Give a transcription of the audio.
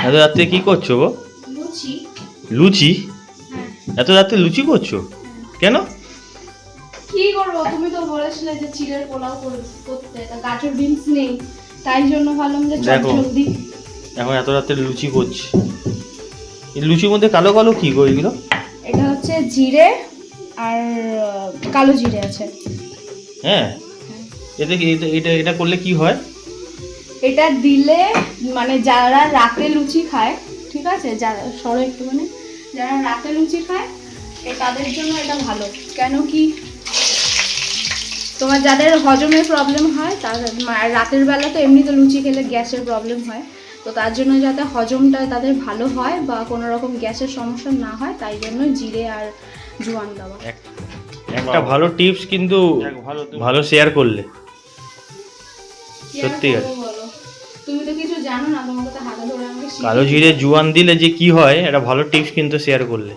এত রাত্রে কি করছো গো? লুচি। লুচি? হ্যাঁ। এত রাত্রে লুচি করছো কেন? কি করবো, তুমি তো বলেছিলে যে চিড়ের পোলাও করতে, তা গাজর বিনস নেই, তাই জন্য ভাবলাম যে চট দেখো। জলদি। এখন এত রাত্রে লুচি করছি। এই লুচির মধ্যে কালো কালো কি গো এগুলো? এটা হচ্ছে জিরে আর কালো জিরে আছে। হ্যাঁ, এতে এটা এটা করলে কি হয়? এটা দিলে মানে যারা রাতে লুচি খায়, ঠিক আছে, যারা সরো একটুখানি, যারা রাতে লুচি খায় তাদের জন্য এটা ভালো। কেন কি তোমার যাদের হজমের প্রবলেম হয়, তাদের রাতের বেলা তো এমনিতে লুচি খেলে গ্যাসের প্রবলেম হয়, তো তার জন্য যাতে হজমটা তাদের ভালো হয় বা কোনো রকম গ্যাসের সমস্যা না হয়, তাই জন্য জিরে আর জোয়ান দেওয়া। একটা ভালো টিপস কিন্তু ভালো শেয়ার করলে, সত্যি কি আর করবো বলো? তুমি তো কিছু জানো না, তোমাকে তো হাতে ধরে আমাকে কালো জিরে জোয়ান দিলে যে কি হয়, একটা ভালো টিপস কিন্তু শেয়ার করলে।